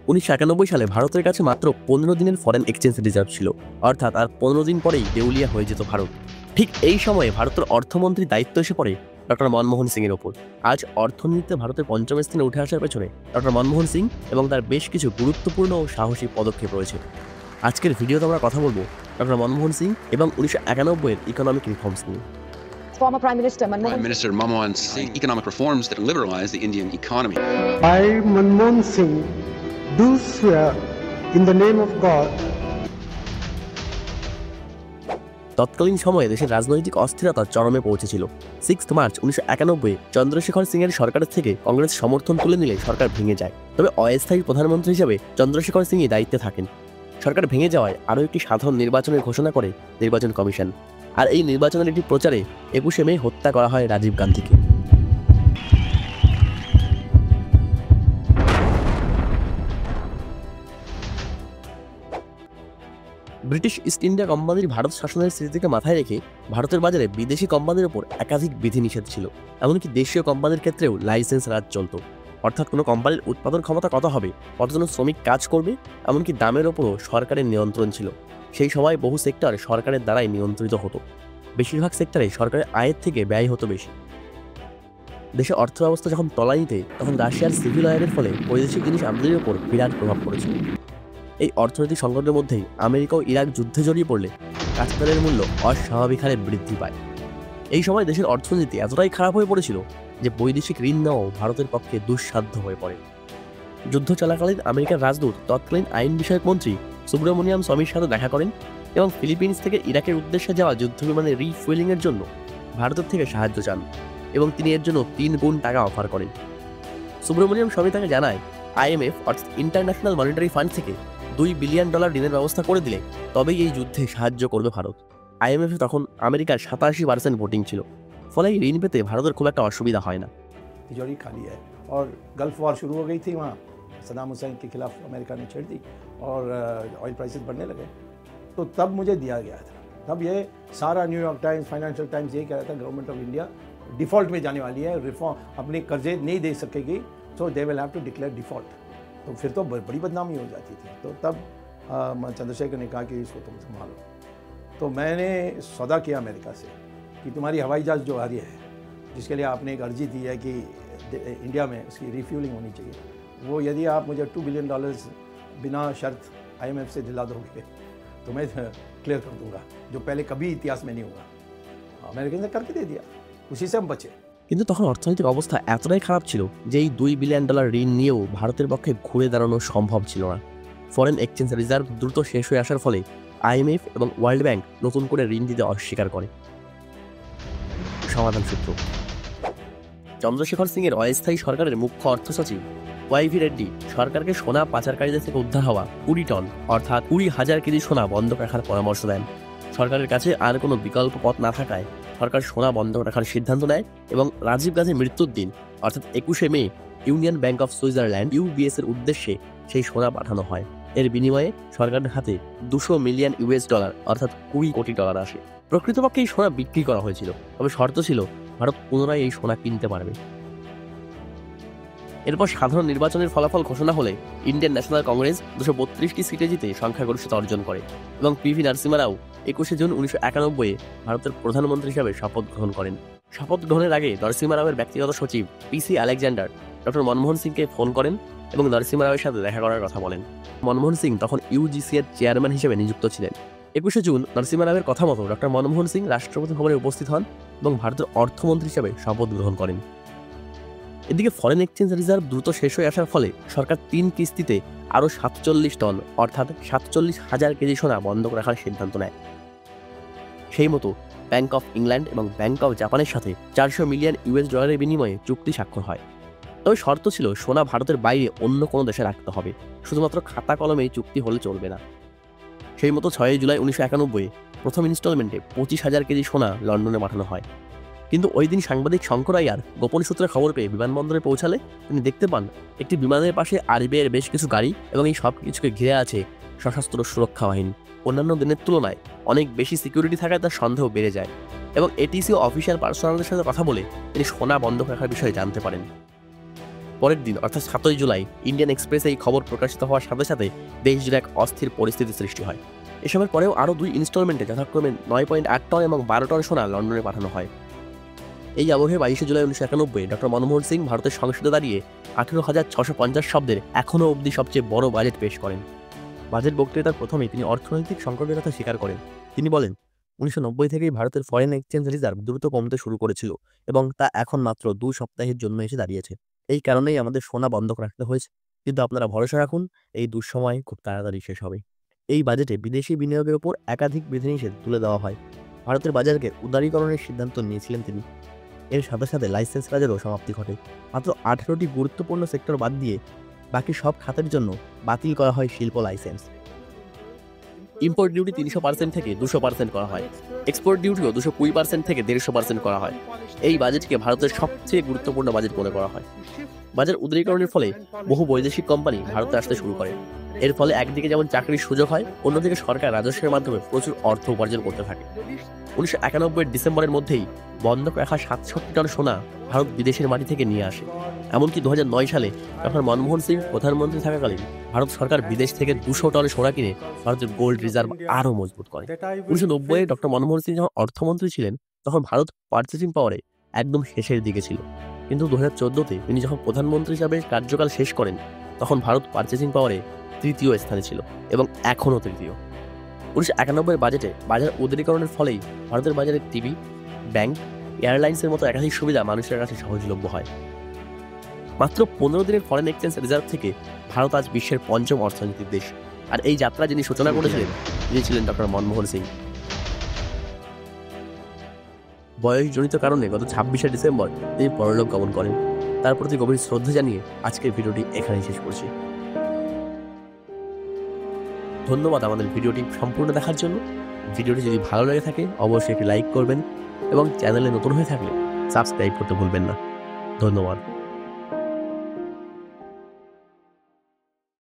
1991 সালে ভারতের কাছে মাত্র 15 দিনের ফরেন এক্সচেঞ্জ রিজার্ভ ছিল, অর্থাৎ আর 15 দিন পরেই দেউলিয়া হয়ে যেত ভারত। ঠিক এই সময়ে ভারতের অর্থমন্ত্রীর দায়িত্ব এসে পড়ে ডক্টর মনমোহন সিং এর ওপর। আজ অর্থনীতিতে ভারতের পঞ্চম স্থানে উঠে আসার পেছনে ডক্টর মনমোহন সিং এবং তার বেশ কিছু গুরুত্বপূর্ণ ও সাহসী পদক্ষেপ রয়েছে। আজকের ভিডিওতে আমরা কথা বলবো ডক্টর মনমোহন সিং এবং 1991 এর ইকোনমিক রিফর্মস নিয়ে। Former Prime Minister Manmohan Singh economic reforms that liberalize the Indian economy. I, Manmohan Singh, do swear in the name of God. তৎকালীন সময়ে দেশের রাজনৈতিক অস্থিরতা চরমে পৌঁছেছিল। 6 মার্চ 1991 চন্দ্রশেখর সিং এর সরকারের থেকে কংগ্রেস সমর্থন তুলে নিলে সরকার ভেঙে যায়। তবে অস্থায়ী প্রধানমন্ত্রী হিসেবে চন্দ্রশেখর সিংই দায়িত্বে থাকেন। সরকার ভেঙে যাওয়ায় আরও একটি সাধারণ নির্বাচনের ঘোষণা করে নির্বাচন কমিশন। আর এই নির্বাচনের একটি প্রচারে 21শে মে হত্যা করা হয় রাজীব গান্ধীকে। ব্রিটিশ ইস্ট ইন্ডিয়া কোম্পানির ভারত শাসনের স্মৃতিকে মাথায় রেখে ভারতের বাজারে বিদেশি কোম্পানির ওপর একাধিক বিধিনিষেধ ছিল। এমনকি দেশীয় কোম্পানির ক্ষেত্রেও লাইসেন্স রাজ চলত, অর্থাৎ কোনো কোম্পানির উৎপাদন ক্ষমতা কত হবে, কতজন শ্রমিক কাজ করবে, এমনকি দামের ওপরও সরকারের নিয়ন্ত্রণ ছিল। সেই সময় বহু সেক্টর সরকারের দ্বারাই নিয়ন্ত্রিত হতো। বেশিরভাগ সেক্টরে সরকারের আয়ের থেকে ব্যয় হতো বেশি। দেশের অর্থব্যবস্থা যখন তলানিতে, তখন রাশিয়ার সিভিল ওয়ারের ফলে বৈদেশিক জিনিস আমদানির ওপর বিরাট প্রভাব পড়েছিল। এই অর্থনৈতিক সংকটের মধ্যেই আমেরিকা ও ইরাক যুদ্ধে জড়িয়ে পড়লে কাঁচাতেলের মূল্য অস্বাভাবিক হারে বৃদ্ধি পায়। এই সময় দেশের অর্থনীতি এতটাই খারাপ হয়ে পড়েছিল যে বৈদেশিক ঋণ নেওয়াও ভারতের পক্ষে দুঃসাধ্য হয়ে পড়ে। যুদ্ধ চলাকালীন আমেরিকার রাজদূত তৎকালীন আইন বিষয়ক মন্ত্রী সুব্রমণিয়াম স্বামীর সাথে দেখা করেন এবং ফিলিপিন্স থেকে ইরাকের উদ্দেশ্যে যাওয়া যুদ্ধবিমানের রিফুয়েলিংয়ের জন্য ভারতের থেকে সাহায্য চান এবং তিনি এর জন্য 3 গুণ টাকা অফার করেন। সুব্রমণিয়াম স্বামী তাকে জানায় IMF অর্থাৎ ইন্টারন্যাশনাল মনিটারি ফান্ড থেকে $2 বিলিয়ন ঋণের ব্যবস্থা করে দিলে তবেই এই যুদ্ধে সাহায্য করবে ভারত। IMF তখন আমেরিকার 87% ভোটিং ছিল, ফলে এই ঋণ পেতে ভারতের খুব একটা অসুবিধা হয় না। तिजोरी खाली है और गल्फ वॉर शुरू हो गई थी, वहाँ सदाम हुसैन के खिलाफ अमेरिका ने छेड़ दी और ऑयल प्राइसेस बढ़ने लगे। तो तब मुझे दिया गया था, तब ये सारा न्यूयॉर्क टाइम्स, फाइनेंशियल टाइम्स ये कह रहा था गवर्नमेंट ऑफ इंडिया डिफ़ॉल्ट में जाने वाली है, रिफॉर्म अपने कर्जे नहीं दे सकेगी, so they will have to declare default. तो फिर तो बड़ी बदनामी हो जाती थी। तो तब चंद्रशेखर ने कहा कि इसको तुम संभालो। तो मैंने सौदा किया अमेरिका से कि तुम्हारी हवाई जहाज़ जो आ रही है, जिसके लिए आपने एक अर्जी दी है कि इंडिया में उसकी रिफ्यूलिंग होनी चाहिए, वो यदि आप मुझे $2 बिलियन बिना शर्त IMF से दिला दोगे तो मैं क्लियर कर दूंगा, जो पहले कभी इतिहास में नहीं हुआ। अमेरिका ने करके दे दिया, उसी से हम बचे। কিন্তু তখন অর্থনৈতিক অবস্থা এতটাই খারাপ ছিল যে এই $2 বিলিয়ন ঋণ নিয়েও ভারতের পক্ষে ঘুরে দাঁড়ানো সম্ভব ছিল না। ফরেন এক্সচেঞ্জ রিজার্ভ দ্রুত শেষ হয়ে আসার ফলে IMF এবং ওয়ার্ল্ড ব্যাংক নতুন করে ঋণ দিতে অস্বীকার করে। সমাধান সূত্র: চন্দ্রশেখর সিং এর অস্থায়ী সরকারের মুখ্য অর্থ সচিব YV রেড্ডি সরকারকে সোনা পাচারকারীদের থেকে উদ্ধার হওয়া 20 টন অর্থাৎ 20,000 কেজি সোনা বন্ধক রাখার পরামর্শ দেন। সরকারের কাছে আর কোনো বিকল্প পথ না থাকায় সরকার সোনা বন্ধক রাখার সিদ্ধান্ত নেয় এবং রাজীব গান্ধীর মৃত্যুর দিন অর্থাৎ 21শে May union bank of Switzerland UBS এর উদ্দেশ্যে সেই সোনা পাঠানো হয়। এর বিনিময়ে সরকারের হাতে $200 মিলিয়ন অর্থাৎ $20 কোটি আসে। প্রকৃতপক্ষে এই সোনা বিক্রি করা হয়েছিল, তবে শর্ত ছিল ভারত পুনরায় এই সোনা কিনতে পারবে। এরপর সাধারণ নির্বাচনের ফলাফল ঘোষণা হলে ইন্ডিয়ান ন্যাশনাল কংগ্রেস 232টি সিটে জিতে সংখ্যাগরিষ্ঠতা অর্জন করে এবং PV নরসিম্হা রাও 21শে জুন 1991 ভারতের প্রধানমন্ত্রী হিসাবে শপথ গ্রহণ করেন। শপথ গ্রহণের আগে নরসিম্হা রাওয়ের ব্যক্তিগত সচিব PC আলেকজান্ডার ডক্টর মনমোহন সিংকে ফোন করেন এবং নরসিম্হা রাওয়ের সাথে দেখা করার কথা বলেন। মনমোহন সিং তখন UGC এর চেয়ারম্যান হিসেবে নিযুক্ত ছিলেন। 21শে জুন নরসিম্হা রাওয়ের কথা মতো ডক্টর মনমোহন সিং রাষ্ট্রপতি ভবনে উপস্থিত হন এবং ভারতের অর্থমন্ত্রী হিসেবে শপথ গ্রহণ করেন। এদিকে ফরেন এক্সচেঞ্জ রিজার্ভ দ্রুত শেষ হয়ে আসার ফলে সরকার 3 কিস্তিতে আরও 47 টন অর্থাৎ 47,000 কেজি সোনা বন্ধক রাখার সিদ্ধান্ত নেয়। সেই মতো ব্যাংক অফ ইংল্যান্ড এবং ব্যাংক অফ জাপানের সাথে $400 মিলিয়ন বিনিময়ে চুক্তি স্বাক্ষর হয়। তবে শর্ত ছিল সোনা ভারতের বাইরে অন্য কোনো দেশে রাখতে হবে, শুধুমাত্র খাতা কলমে চুক্তি হলে চলবে না। সেই মতো 6 জুলাই 1991 প্রথম ইনস্টলমেন্টে 25,000 কেজি সোনা লন্ডনে পাঠানো হয়। কিন্তু ওই দিন সাংবাদিক শঙ্কর আইয়ার গোপন সূত্রে খবর পেয়ে বিমানবন্দরে পৌঁছালে তিনি দেখতে পান একটি বিমানের পাশে RBI এর বেশ কিছু গাড়ি এবং এই সব কিছুকে ঘিরে আছে সশস্ত্র সুরক্ষা বাহিনী। অন্যান্য দিনের তুলনায় অনেক বেশি সিকিউরিটি থাকায় তার সন্দেহ বেড়ে যায় এবং ATC অফিসিয়াল পার্সোনালদের সাথে কথা বলে তিনি সোনা বন্ধক রাখার বিষয়ে জানতে পারেন। পরের দিন অর্থাৎ 7ই জুলাই ইন্ডিয়ান এক্সপ্রেসে এই খবর প্রকাশিত হওয়ার সাথে সাথে দেশ জুড়ে এক অস্থির পরিস্থিতি সৃষ্টি হয়। এসবের পরেও আরও 2 ইনস্টলমেন্টে যথাক্রমে 9.8 টন এবং 12 টন সোনা লন্ডনে পাঠানো হয়। এই আবহে 22 জুলাই 1991 ডক্টর মনমোহন সিং ভারতের সংসদে দাঁড়িয়ে 18,650 শব্দের এখনও অবধি সবচেয়ে বড় বাজেট পেশ করেন। বাজেট বক্তৃতার প্রথমেই তিনি অর্থনৈতিক সংকটের কথা স্বীকার করেন। তিনি বলেন, 1990 থেকেই ভারতের ফরেন এক্সচেঞ্জ রিজার্ভ দ্রুত কমতে শুরু করেছিল এবং তা এখন মাত্র 2 সপ্তাহের জন্য এসে দাঁড়িয়েছে। এই কারণেই আমাদের সোনা বন্ধক রাখতে হয়েছে, কিন্তু আপনারা ভরসা রাখুন, এই দুঃসময় খুব তাড়াতাড়ি শেষ হবে। এই বাজেটে বিদেশি বিনিয়োগের উপর একাধিক বিধিনিষেধ তুলে দেওয়া হয়। ভারতের বাজারকে উদারীকরণের সিদ্ধান্ত নিয়েছিলেন তিনি। এর সাথে সাথে লাইসেন্স রাজেরও সমাপ্তি ঘটে। মাত্র 18টি গুরুত্বপূর্ণ সেক্টর বাদ দিয়ে বাকি সব খাতের জন্য বাতিল করা হয় শিল্প লাইসেন্স। ইম্পোর্ট ডিউটি 300% থেকে 200% করা হয়। এক্সপোর্ট ডিউটিও 220% থেকে 150% করা হয়। এই বাজেটকে ভারতের সবচেয়ে গুরুত্বপূর্ণ বাজেট মনে করা হয়। বাজার উদারীকরণের ফলে বহু বৈদেশিক কোম্পানি ভারতে আসতে শুরু করে। এর ফলে একদিকে যেমন চাকরির সুযোগ হয়, অন্যদিকে সরকার রাজস্বের মাধ্যমে প্রচুর অর্থ উপার্জন করতে থাকে। 1991 ডিসেম্বরের মধ্যেই বন্ধক রাখা 67 টন সোনা ভারত বিদেশের মাটি থেকে নিয়ে আসে। এমনকি 2009 সালে ডক্টর মনমোহন সিং প্রধানমন্ত্রী থাকাকালীন ভারত সরকার বিদেশ থেকে 200 টন সোনা কিনে ভারতের গোল্ড রিজার্ভ আরও মজবুত করে। 1990-এ ডক্টর মনমোহন সিং যখন অর্থমন্ত্রী ছিলেন তখন ভারত পার্চেসিং পাওয়ারে একদম শেষের দিকে ছিল, কিন্তু 2014-তে তিনি যখন প্রধানমন্ত্রী হিসাবে কার্যকাল শেষ করেন তখন ভারত পার্চেসিং পাওয়ারে 3য় স্থানে ছিল এবং এখনও 3য়। 1991 বাজেটে বাজার উদারীকরণের ফলেই ভারতের বাজারে টিভি, ব্যাংক, এয়ারলাইন্সের মতো একাধিক সুবিধা মানুষের কাছে সহজলভ্য হয়। মাত্র 15 দিনের ফরেন এক্সচেঞ্জ রিজার্ভ থেকে ভারত আজ বিশ্বের 5ম অর্থনৈতিক দেশ। আর এই যাত্রা যিনি সূচনা করেছিলেন তিনি ছিলেন ডক্টর মনমোহন সিং। বয়সজনিত কারণে গত 26শে ডিসেম্বর তিনি পরলোক গমন করেন। তার প্রতি গভীর শ্রদ্ধা জানিয়ে আজকের ভিডিওটি এখানেই শেষ করছি। ধন্যবাদ আমাদের ভিডিওটি সম্পূর্ণ দেখার জন্য। ভিডিওটি যদি ভালো লেগে থাকে অবশ্যই একটি লাইক করবেন এবং চ্যানেলে নতুন হয়ে থাকলে সাবস্ক্রাইব করতে ভুলবেন না। ধন্যবাদ।